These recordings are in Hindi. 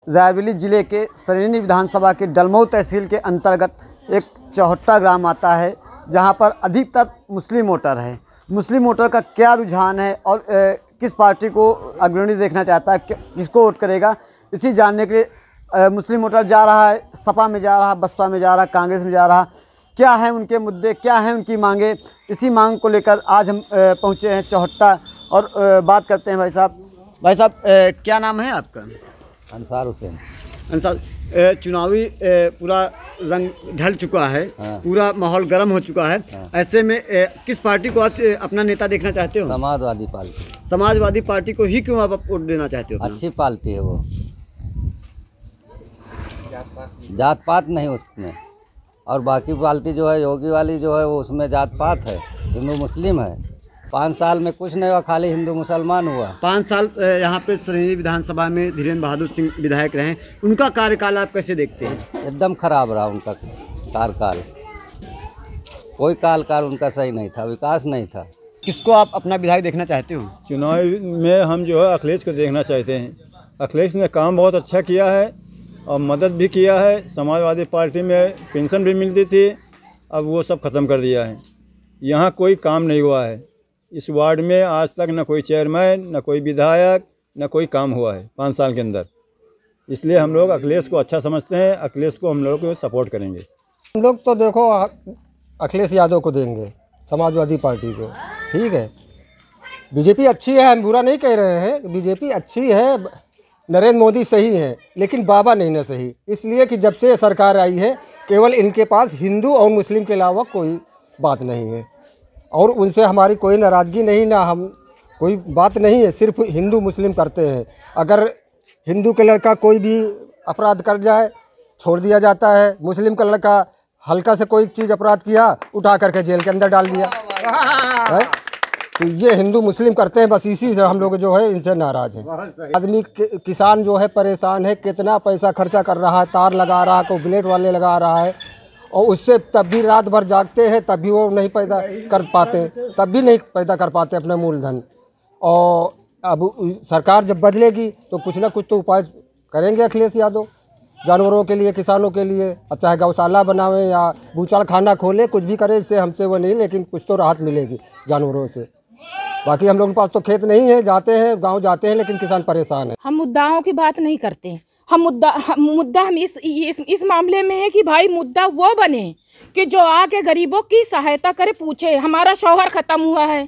रायबरेली जिले के सरेनी विधानसभा के डलमऊ तहसील के अंतर्गत एक चौहट्टा ग्राम आता है, जहां पर अधिकतर मुस्लिम वोटर हैं। मुस्लिम वोटर का क्या रुझान है और किस पार्टी को अग्रणी देखना चाहता है, किसको वोट करेगा, इसी जानने के लिए मुस्लिम वोटर जा रहा है। सपा में जा रहा, बसपा में जा रहा, कांग्रेस में जा रहा। क्या हैं उनके मुद्दे, क्या हैं उनकी मांगे, इसी मांग को लेकर आज हम पहुँचे हैं चौहट्टा और बात करते हैं। भाई साहब क्या नाम है आपका? अंसार हुसैन। अंसार, चुनावी पूरा रंग ढल चुका है। हाँ। पूरा माहौल गर्म हो चुका है। हाँ। ऐसे में किस पार्टी को आप अपना नेता देखना चाहते हो? समाजवादी पार्टी। समाजवादी पार्टी को ही क्यों आप वोट देना चाहते हो? अच्छी पार्टी है वो, जात पात नहीं उसमें। और बाकी पार्टी जो है योगी वाली जो है वो उसमें जात पात है, हिंदू मुस्लिम है। 5 साल में कुछ नहीं हुआ, खाली हिंदू मुसलमान हुआ। 5 साल यहाँ पे सरेनी विधानसभा में धीरेन्द्र बहादुर सिंह विधायक रहे, उनका कार्यकाल आप कैसे देखते हैं? एकदम खराब रहा उनका कार्यकाल, कोई कार्यकाल उनका सही नहीं था, विकास नहीं था। किसको आप अपना विधायक देखना चाहते हो? चुनाव में हम जो है अखिलेश को देखना चाहते हैं। अखिलेश ने काम बहुत अच्छा किया है और मदद भी किया है। समाजवादी पार्टी में पेंशन भी मिलती थी, अब वो सब ख़त्म कर दिया है। यहाँ कोई काम नहीं हुआ है। इस वार्ड में आज तक न कोई चेयरमैन, न कोई विधायक, न कोई काम हुआ है 5 साल के अंदर। इसलिए हम लोग अखिलेश को अच्छा समझते हैं, अखिलेश को हम लोग को सपोर्ट करेंगे। हम लोग तो देखो अखिलेश यादव को देंगे, समाजवादी पार्टी को। ठीक है, बीजेपी अच्छी है, हम बुरा नहीं कह रहे हैं, बीजेपी अच्छी है, नरेंद्र मोदी सही है, लेकिन बाबा नहीं ना सही। इसलिए कि जब से सरकार आई है केवल इनके पास हिंदू और मुस्लिम के अलावा कोई बात नहीं है, और उनसे हमारी कोई नाराज़गी नहीं, ना हम कोई बात नहीं है। सिर्फ हिंदू मुस्लिम करते हैं। अगर हिंदू का लड़का कोई भी अपराध कर जाए छोड़ दिया जाता है, मुस्लिम का लड़का हल्का से कोई चीज़ अपराध किया उठा करके जेल के अंदर डाल दिया है। तो ये हिंदू मुस्लिम करते हैं, बस इसी से हम लोग जो है इनसे नाराज़ हैं। आदमी किसान जो है परेशान है, कितना पैसा खर्चा कर रहा है, तार लगा रहा है, कोई ब्लेड वाले लगा रहा है, और उससे तब भी रात भर जागते हैं, तब भी वो नहीं पैदा कर पाते, तब भी नहीं पैदा कर पाते अपना मूलधन। और अब सरकार जब बदलेगी तो कुछ ना कुछ तो उपाय करेंगे अखिलेश यादव, जानवरों के लिए, किसानों के लिए। अब चाहे गौशाला बनावे या बूचड़ खाना खोले, कुछ भी करे, इससे हमसे वो नहीं, लेकिन कुछ तो राहत मिलेगी जानवरों से। बाकी हम लोगों के पास तो खेत नहीं है, जाते हैं गाँव जाते हैं, लेकिन किसान परेशान है। हम मुद्दाओं की बात नहीं करते। हम मुद्दा हम इस मामले में है कि भाई मुद्दा वो बने कि जो आके गरीबों की सहायता करे, पूछे। हमारा शौहर ख़त्म हुआ है,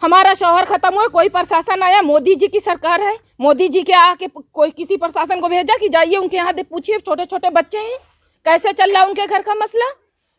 हमारा शौहर ख़त्म हुआ, कोई प्रशासन आया? मोदी जी की सरकार है, मोदी जी के आके कोई किसी प्रशासन को भेजा कि जाइए उनके यहाँ पूछिए, छोटे छोटे बच्चे हैं, कैसे चल रहा है उनके घर का मसला?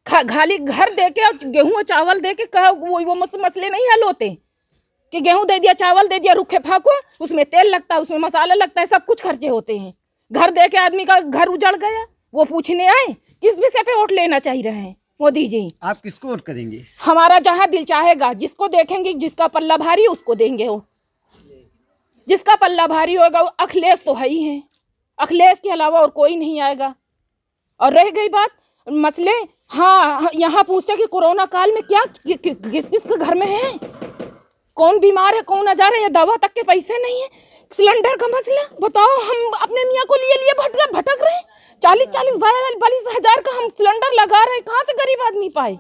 खाली घर दे के और गेहूँ और चावल दे के कहा वो मसले नहीं हल होते कि गेहूँ दे दिया, चावल दे दिया, रुखे फाको, उसमें तेल लगता है, उसमें मसाला लगता है, सब कुछ खर्चे होते हैं। घर दे के आदमी का घर उजड़ गया, वो पूछने आए किस विषय पे वोट लेना चाह रहे हैं मोदी जी? आप किसको वोट करेंगे? हमारा जहां दिल चाहेगा, जिसको देखेंगे, जिसका पल्ला भारी उसको देंगे वोट। जिसका पल्ला भारी होगा वो अखिलेश तो है ही है, अखिलेश के अलावा और कोई नहीं आएगा। और रह गई बात मसले, हाँ यहाँ पूछते कि कोरोना काल में क्या किस किस के घर में है, कौन बीमार है, कौन आ जा रहा है, दवा तक के पैसे नहीं है, सिलेंडर का मसला बताओ। हम अपने मियाँ को लिए भटक रहे हैं, 40-42 हज़ार का हम सिलेंडर लगा रहे हैं, कहाँ से गरीब आदमी पाए?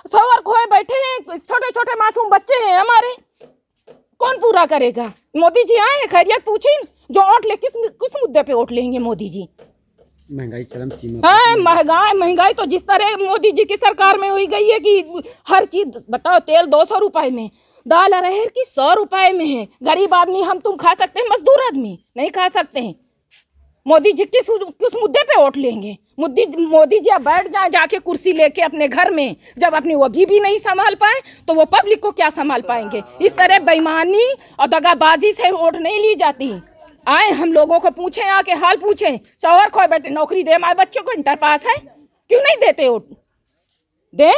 सवार खोए बैठे हैं, छोटे छोटे मासूम बच्चे हैं हमारे, कौन पूरा करेगा? मोदी जी आए खैरियत पूछें, जो वोट ले किस मुद्दे पे वोट लेंगे मोदी जी? महंगाई चरम सीमा। हाँ, महंगाई तो जिस तरह मोदी जी की सरकार में हुई गई है कि हर चीज बताओ, तेल 200 रुपए में, दाल अरहर की 100 रुपए में है। गरीब आदमी हम तुम खा सकते हैं, मजदूर आदमी नहीं खा सकते हैं। मोदी जी किस मुद्दे पे वोट लेंगे? मोदी जी अब बैठ जाए जाके कुर्सी लेके अपने घर में, जब अपनी वो भी नहीं संभाल पाए तो वो पब्लिक को क्या संभाल पाएंगे? इस तरह बेईमानी और दगाबाजी से वोट नहीं ली जाती। आए हम लोगों को पूछें, आके हाल पूछें, शौहर खोए बैठे, नौकरी दे, हमारे बच्चों को इंटर पास है, क्यों नहीं देते वोट? दे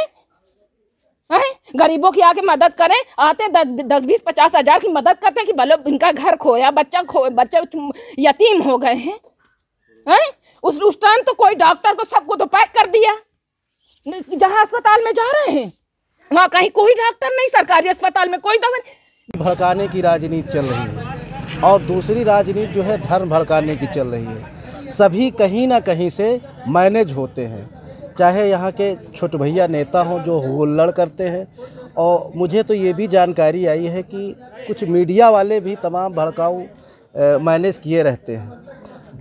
गरीबों की आके मदद करें, आते 10-20 50 हज़ार की मदद करते हैं कि भले इनका घर खोया, बच्चे यतीम हो गए हैं। उस टाइम तो कोई डॉक्टर को सबको तो पैक कर दिया, जहाँ अस्पताल में जा रहे हैं वहाँ कहीं कोई डॉक्टर नहीं, सरकारी अस्पताल में कोई दवा नहीं। भड़काने की राजनीति चल रही है। और दूसरी राजनीति जो है धर्म भड़काने की चल रही है। सभी कहीं ना कहीं से मैनेज होते हैं, चाहे यहाँ के छोटे भैया नेता हों जो हुल्लड़ करते हैं, और मुझे तो ये भी जानकारी आई है कि कुछ मीडिया वाले भी तमाम भड़काऊ मैनेज किए रहते हैं।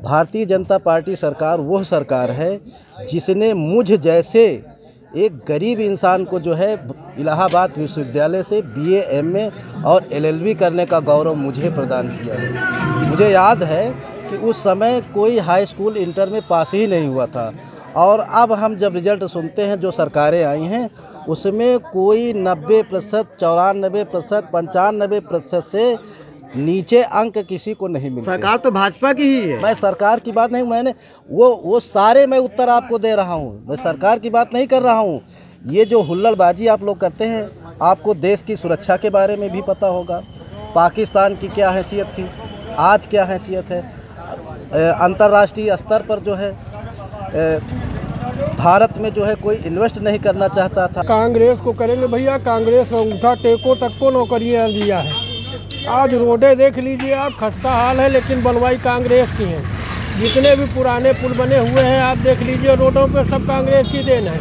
भारतीय जनता पार्टी सरकार वह सरकार है जिसने मुझ जैसे एक गरीब इंसान को जो है इलाहाबाद विश्वविद्यालय से BA MA और LLB करने का गौरव मुझे प्रदान किया है। मुझे याद है कि उस समय कोई हाई स्कूल इंटर में पास ही नहीं हुआ था, और अब हम जब रिज़ल्ट सुनते हैं जो सरकारें आई हैं उसमें कोई 90%, 94%, 95% से नीचे अंक किसी को नहीं मिलते। सरकार तो भाजपा की ही है। मैं सरकार की बात नहीं, मैंने वो सारे मैं उत्तर आपको दे रहा हूँ, मैं सरकार की बात नहीं कर रहा हूँ। ये जो हुल्लड़बाजी आप लोग करते हैं, आपको देश की सुरक्षा के बारे में भी पता होगा, पाकिस्तान की क्या हैसियत थी, आज क्या हैसियत है, अंतर्राष्ट्रीय स्तर पर जो है भारत में जो है कोई इन्वेस्ट नहीं करना चाहता था। कांग्रेस को करेंगे भैया, कांग्रेस का अंगूठा टेको तक को नौकरियाँ दिया है। आज रोडें देख लीजिए आप, खस्ता हाल है, लेकिन बनवाई कांग्रेस की है। जितने भी पुराने पुल बने हुए हैं आप देख लीजिए, रोडों पे सब कांग्रेस की देन है।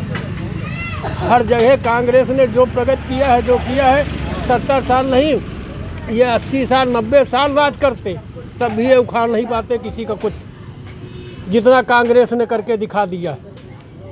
हर जगह कांग्रेस ने जो प्रगति किया है, जो किया है, 70 साल नहीं, ये 80 साल 90 साल राज करते, तब भी ये उखाड़ नहीं पाते किसी का कुछ, जितना कांग्रेस ने करके दिखा दिया।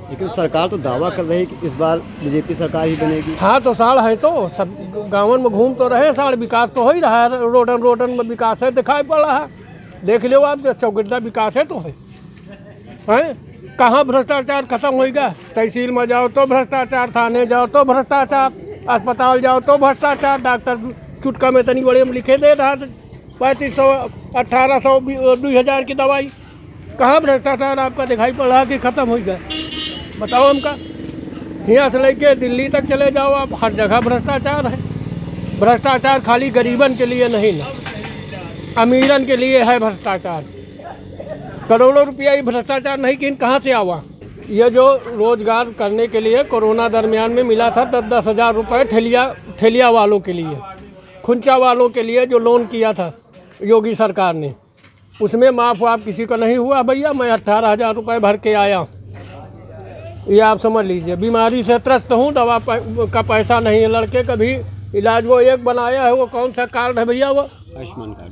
लेकिन सरकार तो दावा कर रही है कि इस बार बीजेपी सरकार ही बनेगी। हाँ तो साढ़ है, तो सब गाँव में घूम तो रहे, साढ़ विकास तो हो ही रहा है, रोडन में विकास है, दिखाई पड़ रहा है। देख लो आप, चौगिरदा विकास है तो है, कहाँ भ्रष्टाचार खत्म होगा। तहसील में जाओ तो भ्रष्टाचार, थाने जाओ तो भ्रष्टाचार, अस्पताल जाओ तो भ्रष्टाचार। डॉक्टर चुटका में तनी बड़े में लिखे दे रहा था 3500, 1800, 2000 की दवाई। कहाँ भ्रष्टाचार आपका दिखाई पड़ रहा कि खत्म हो गया? बताओ हमका। यहाँ से लेके दिल्ली तक चले जाओ आप, हर जगह भ्रष्टाचार है। भ्रष्टाचार खाली गरीबन के लिए नहीं ना, अमीरन के लिए है भ्रष्टाचार। करोड़ों रुपया ही भ्रष्टाचार नहीं कि कहाँ से आवा। ये जो रोजगार करने के लिए कोरोना दरमियान में मिला था 10-10 हज़ार रुपये ठेलिया वालों के लिए, खुंचा वालों के लिए जो लोन किया था योगी सरकार ने, उसमें माफ़ वाफ किसी का नहीं हुआ भैया। मैं 18,000 रुपये भर के आया, ये आप समझ लीजिए। बीमारी से त्रस्त हूँ, दवा का पैसा नहीं है, लड़के का भी इलाज वो एक बनाया है, वो कौन सा कार्ड है भैया? वो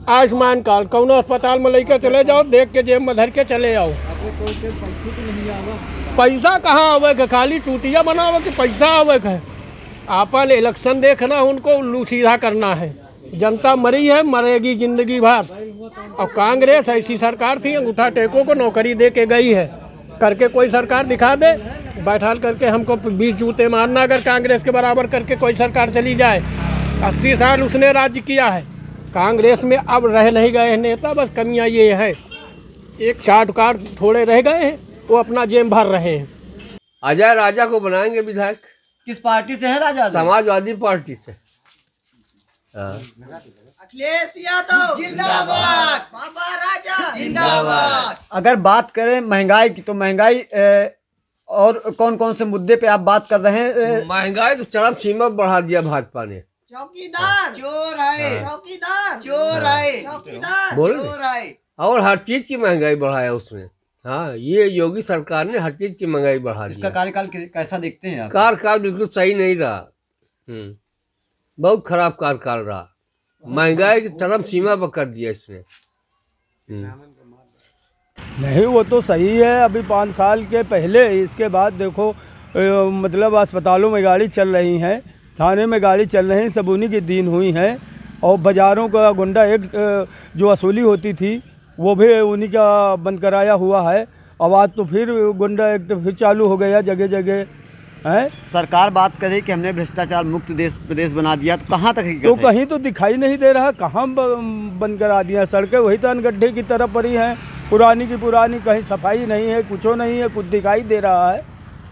आयुष्मान कार्ड। कौन अस्पताल में लेकर चले जाओ, देख के जेब में धर के चले आओ। पैसा कहाँ आवे के, खाली चूतिया बनावे के पैसा आवे के। आपन इलेक्शन देखना, उनको उल्लू सीधा करना है। जनता मरी है, मरेगी जिंदगी भर। और कांग्रेस ऐसी सरकार थी, अंगूठा टेको को नौकरी दे के गई है। करके कोई सरकार दिखा दे, बैठा करके हमको 20 जूते मारना। अगर कांग्रेस के बराबर करके कोई सरकार चली जाए, 80 साल उसने राज्य किया है। कांग्रेस में अब रह नहीं गए नेता, बस कमियां ये है, एक चार्ट कार्ड थोड़े रह गए हैं, वो अपना जेब भर रहे हैं। अजय राजा को बनाएंगे विधायक। किस पार्टी से है राजा? समाजवादी पार्टी से। अखिलेश यादव जिंदाबाद, बाबा राजा जिंदाबाद। अगर बात करें महंगाई की, तो महंगाई और कौन कौन से मुद्दे पे आप बात कर रहे हैं? महंगाई तो चरम सीमा बढ़ा दिया भाजपा ने। चौकीदार चोर है, चौकीदार चोर है, चौकीदार चोर है। और हर चीज की महंगाई बढ़ाया उसने। हाँ, ये योगी सरकार ने हर चीज की महंगाई बढ़ा दी। इसका कार्यकाल कैसा देखते हैं आप? कार्यकाल बिल्कुल सही नहीं रहा, बहुत खराब कार्यकाल रहा। महंगाई की चरम सीमा पर कर दिया इसने। नहीं, वो तो सही है। अभी 5 साल के पहले, इसके बाद देखो मतलब अस्पतालों में गाड़ी चल रही हैं, थाने में गाड़ी चल रही, सब उन्हीं की दीन हुई हैं। और बाज़ारों का गुंडा एक्ट जो वसूली होती थी, वो भी उन्हीं का बंद कराया हुआ है। अब आज तो फिर गुंडा एक्ट फिर चालू हो गया जगह जगह है। सरकार बात करे कि हमने भ्रष्टाचार मुक्त प्रदेश बना दिया, तो कहाँ तक हकीकत तो है? कहीं तो दिखाई नहीं दे रहा, कहाँ बंद करा दिया। सड़कें वही तो गड्ढे की तरह पड़ी हैं, पुरानी की पुरानी, कहीं सफाई नहीं है, कुछ नहीं है, कुछ दिखाई दे रहा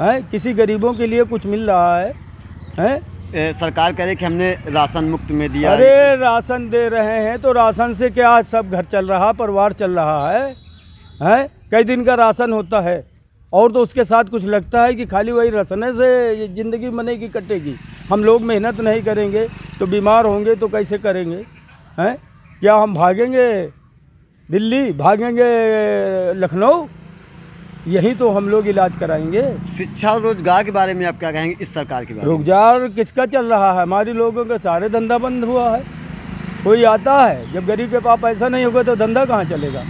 है। किसी गरीबों के लिए कुछ मिल रहा है? सरकार करे कि हमने राशन मुक्त में दिया। अरे राशन दे रहे हैं तो राशन से क्या सब घर चल रहा, परिवार चल रहा है? कई दिन का राशन होता है, और तो उसके साथ कुछ लगता है कि खाली वही राशन से ज़िंदगी बनेगी, कटेगी। हम लोग मेहनत नहीं करेंगे तो बीमार होंगे तो कैसे करेंगे? क्या हम भागेंगे दिल्ली, भागेंगे लखनऊ? यही तो हम लोग इलाज कराएंगे। शिक्षा और रोजगार के बारे में आप क्या कहेंगे इस सरकार के बारे में? रोजगार किसका चल रहा है? हमारे लोगों के सारे धंधा बंद हुआ है। कोई आता है, जब गरीब के पास पैसा नहीं होगा तो धंधा कहाँ चलेगा?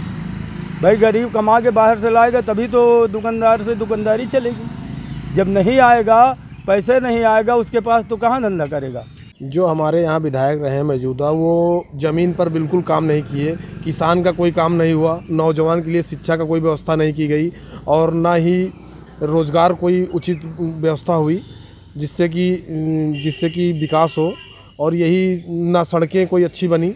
भाई गरीब कमा के बाहर से लाएगा तभी तो दुकानदार से दुकानदारी चलेगी। जब नहीं आएगा, पैसे नहीं आएगा उसके पास, तो कहाँ धंधा करेगा? जो हमारे यहाँ विधायक रहे मौजूदा, वो ज़मीन पर बिल्कुल काम नहीं किए, किसान का कोई काम नहीं हुआ, नौजवान के लिए शिक्षा का कोई व्यवस्था नहीं की गई और ना ही रोज़गार कोई उचित व्यवस्था हुई जिससे कि विकास हो। और यही ना सड़कें कोई अच्छी बनी,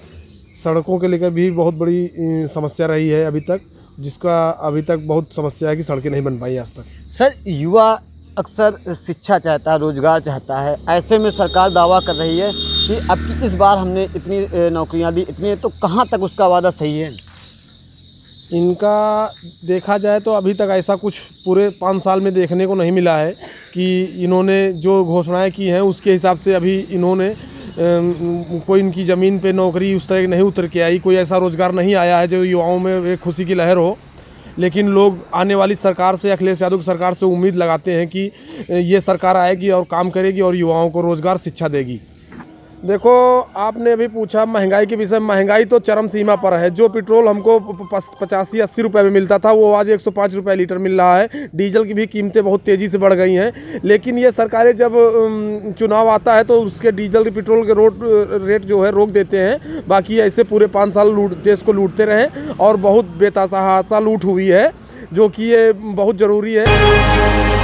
सड़कों के लेकर भी बहुत बड़ी समस्या रही है अभी तक, जिसका अभी तक बहुत समस्या है कि सड़कें नहीं बन पाई आज तक। सर, युवा अक्सर शिक्षा चाहता है, रोजगार चाहता है, ऐसे में सरकार दावा कर रही है कि अब की इस बार हमने इतनी नौकरियां दी, इतनी, तो कहां तक उसका वादा सही है? इनका देखा जाए तो अभी तक ऐसा कुछ पूरे 5 साल में देखने को नहीं मिला है कि इन्होंने जो घोषणाएं की हैं उसके हिसाब से अभी इन्होंने कोई इनकी ज़मीन पे नौकरी उस तरह नहीं उतर के आई, कोई ऐसा रोज़गार नहीं आया है जो युवाओं में एक खुशी की लहर हो। लेकिन लोग आने वाली सरकार से, अखिलेश यादव की सरकार से उम्मीद लगाते हैं कि ये सरकार आएगी और काम करेगी और युवाओं को रोज़गार, शिक्षा देगी। देखो, आपने अभी पूछा महंगाई के विषय में। महंगाई तो चरम सीमा पर है। जो पेट्रोल हमको 85-80 रुपये में मिलता था वो आज 105 रुपये लीटर मिल रहा है। डीजल की भी कीमतें बहुत तेज़ी से बढ़ गई हैं। लेकिन ये सरकारें जब चुनाव आता है तो उसके डीजल पेट्रोल के रेट जो है रोक देते हैं। बाकी ऐसे पूरे 5 साल देश को लूटते रहें और बहुत बेतहाशा लूट हुई है, जो कि ये बहुत ज़रूरी है।